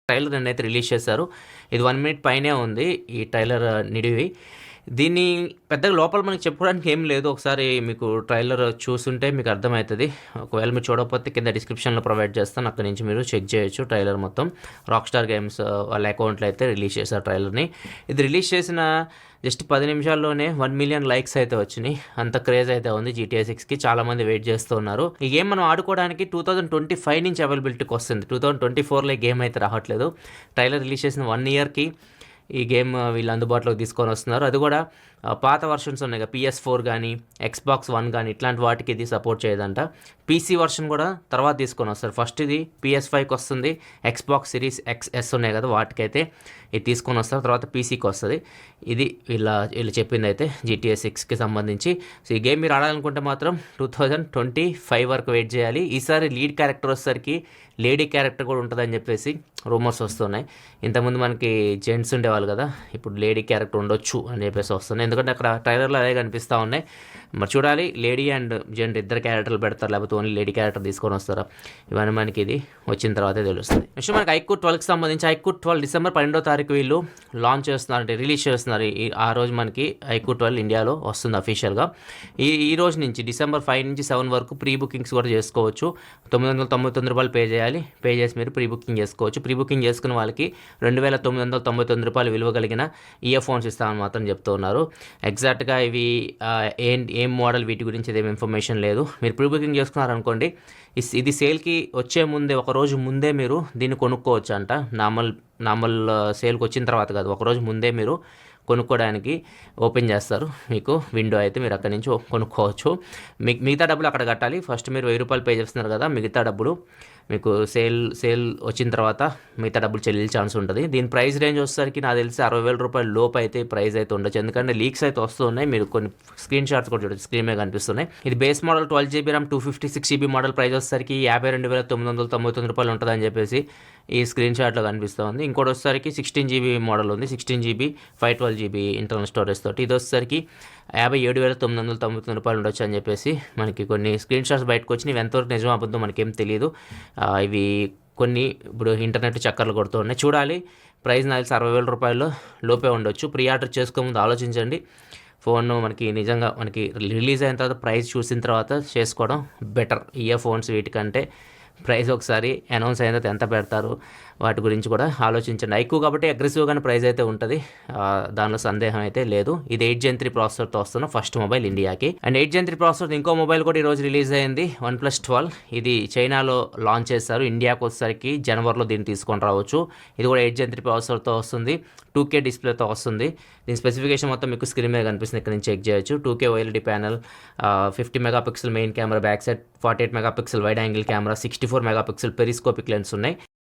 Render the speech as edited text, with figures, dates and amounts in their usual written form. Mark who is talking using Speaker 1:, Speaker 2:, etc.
Speaker 1: Trailer నిన్నైతే release చేశారు. ఇది 1 మినిట్ పైనే ఉంది ఈ ట్రైలర్ నిడివి. దీన్ని పెద్దగా లోపల మనకి చెప్పుకోవడానికి ఏం లేదు. ఒకసారి మీకు ట్రైలర్ చూసుంటే మీకు అర్థమవుతది. ఒకవేళ మీరు చూడకపోతే కింద డిస్క్రిప్షన్‌లో ప్రొవైడ్ చేస్తాను. అక్కడి నుంచి మీరు చెక్ చేయొచ్చు ట్రైలర్ మొత్తం. రాక్ స్టార్ గేమ్స్ వాళ్ళ అకౌంట్‌లో అయితే రిలీజ్ చేశారు ట్రైలర్‌ని. ఇది రిలీజ్ చేసిన జస్ట్ 10 నిమిషాల్లోనే 1 మిలియన్ లైక్స్ అయితే వచ్చినాయి. అంత క్రేజ్ అయితే ఉంది GTA 6కి. చాలామంది వెయిట్ చేస్తూ ఉన్నారు. ఈ గేమ్ మనం ఆడుకోవడానికి 2025 నుంచి అవైలబిలిటీకి వస్తుంది. 2024లో ఈ గేమ్ అయితే రావట్లేదు. ట్రైలర్ రిలీజ్ చేసిన 1 ఇయర్‌కి ఈ గేమ్ వీళ్ళు అందుబాటులోకి తీసుకొని వస్తున్నారు. అది కూడా పాత వర్షన్స్ ఉన్నాయి కదా, PS4 కానీ Xbox One కానీ ఇట్లాంటి వాటికి ఇది సపోర్ట్ చేయదంట. PC వర్షన్ కూడా తర్వాత తీసుకొని వస్తారు. ఫస్ట్ ఇది PS5కి వస్తుంది. Xbox Series XS ఉన్నాయి కదా, వాటికైతే ఇది తీసుకొని వస్తారు. తర్వాత PCకి వస్తుంది. ఇది వీళ్ళు చెప్పింది అయితే GTA 6కి సంబంధించి. సో ఈ గేమ్ మీరు ఆడాలనుకుంటే మాత్రం 2025 వరకు వెయిట్ చేయాలి. ఈసారి లీడ్ క్యారెక్టర్ వచ్చేసరికి లేడీ క్యారెక్టర్ కూడా ఉంటుందని చెప్పేసి రూమర్స్ వస్తున్నాయి. ఇంతకుముందు మనకి జెంట్స్ ఉండేవాళ్ళు కదా, ఇప్పుడు లేడీ క్యారెక్టర్ ఉండొచ్చు అని చెప్పేసి వస్తున్నాయి. ఎందుకంటే అక్కడ ట్రైలర్లో అదే కనిపిస్తూ ఉన్నాయి. మరి చూడాలి, లేడీ అండ్ జెంట్ ఇద్దరు క్యారెక్టర్లు పెడతారు, లేకపోతే ఓన్లీ లేడీ క్యారెక్టర్ తీసుకొని వస్తారా, ఇవన్నీ మనకి ఇది వచ్చిన తర్వాతే తెలుస్తుంది. నెక్స్ట్ మనకి iQOO 12కి సంబంధించి iQOO 12 డిసెంబర్ 12వ తారీఖు వీళ్ళు లాంచ్ చేస్తున్నారు, అంటే రిలీజ్ చేస్తున్నారు. ఆ రోజు మనకి iQOO 12 ఇండియాలో వస్తుంది అఫీషియల్గా. ఈ రోజు నుంచి డిసెంబర్ 5 నుంచి 7 వరకు ప్రీ బుకింగ్స్ కూడా చేసుకోవచ్చు. $999 పే చేయాలి. పే చేసి మీరు ప్రీ బుకింగ్ చేసుకోవచ్చు. ప్రీ బుకింగ్ చేసుకున్న వాళ్ళకి $2,999 విలువ కలిగిన ఇయర్ ఫోన్స్ ఇస్తామని మాత్రం చెప్తూ ఉన్నారు. ఎగ్జాక్ట్గా ఇవి ఏం మోడల్, వీటి గురించి ఏం ఇన్ఫర్మేషన్ లేదు. మీరు ప్రీ బుకింగ్ చేసుకున్నారనుకోండి, ఇది సేల్కి వచ్చే ముందే, ఒకరోజు ముందే మీరు దీన్ని కొనుక్కోవచ్చు అంట. నార్మల్ సేల్కి వచ్చిన తర్వాత కాదు, ఒకరోజు ముందే మీరు కొనుక్కోవడానికి ఓపెన్ చేస్తారు. మీకు విండో అయితే మీరు అక్కడి నుంచి కొనుక్కోవచ్చు. మిగతా డబ్బులు అక్కడ కట్టాలి. ఫస్ట్ మీరు $1000 పే చేస్తున్నారు కదా, మిగతా డబ్బులు మీకు సేల్ వచ్చిన తర్వాత మిగతా డబ్బులు చెల్లించే ఛాన్స్ ఉంటుంది. దీని ప్రైస్ రేంజ్ వచ్చేసరికి నాకు తెలిసి $60,000 లోపు అయితే ప్రైస్ అయితే ఉండొచ్చు. ఎందుకంటే లీక్స్ అయితే వస్తున్నాయి. మీరు కొన్ని స్క్రీన్ షాట్స్ కూడా చూడొచ్చు, స్క్రీన్ మీద కనిపిస్తున్నాయి. ఇది base model 12GB RAM 256GB model price వచ్చేసరికి $52,999 ఉంటుందని చెప్పేసి ఈ స్క్రీన్ షాట్లో కనిపిస్తూ ఉంది. ఇంకోటి వచ్చేసరికి 16GB మోడల్ ఉంది, 16GB 512GB ఇంటర్నల్ స్టోరేజ్ తోటి. ఇది వచ్చేసరికి $57,999 ఉండొచ్చు అని చెప్పేసి మనకి కొన్ని స్క్రీన్ షాట్స్ బయటకు వచ్చి ఇవి ఎంతవరకు నిజం అబద్ధం మనకేం తెలియదు. ఇవి కొన్ని ఇప్పుడు ఇంటర్నెట్ చక్కర్లు కొడుతూ ఉన్నాయి. చూడాలి. ప్రైస్ నాకు తెలిసి $60,000 లోపే ఉండొచ్చు. ప్రీ ఆర్డర్ చేసుకోముందు ఆలోచించండి. ఫోన్ నిజంగా రిలీజ్ అయిన తర్వాత ప్రైస్ చూసిన తర్వాత చేసుకోవడం బెటర్. ఇయర్ ఫోన్స్ వీటికంటే ప్రైస్ ఒకసారి అనౌన్స్ అయిన తర్వాత ఎంత పెడతారు వాటి గురించి కూడా ఆలోచించండి. iQOO కాబట్టి అగ్రెసివ్గానే ప్రైస్ అయితే ఉంటుంది, దానిలో సందేహం అయితే లేదు. ఇది 8 Gen 3 ప్రాసెసర్తో వస్తున్న ఫస్ట్ మొబైల్ ఇండియాకి. అండ్ 8 Gen 3 ప్రాసెసర్ ఇంకో మొబైల్ కూడా ఈరోజు రిలీజ్ అయింది, OnePlus 12. ఇది చైనాలో లాంచ్ చేస్తారు. ఇండియాకి వచ్చేసరికి జనవరిలో దీన్ని తీసుకొని రావచ్చు. ఇది కూడా 8 Gen 3 ప్రాసెసర్తో వస్తుంది, 2K డిస్ప్లేతో వస్తుంది. దీని స్పెసిఫికేషన్ మొత్తం మీకు స్క్రీన్ మీద కనిపిస్తుంది, ఇక్కడ నుంచి చెక్ చేయొచ్చు. 2K OLED panel, 50 megapixel main camera, back side 48 megapixel wide angle camera, 64 megapixel periscopic lens ఉన్నాయి.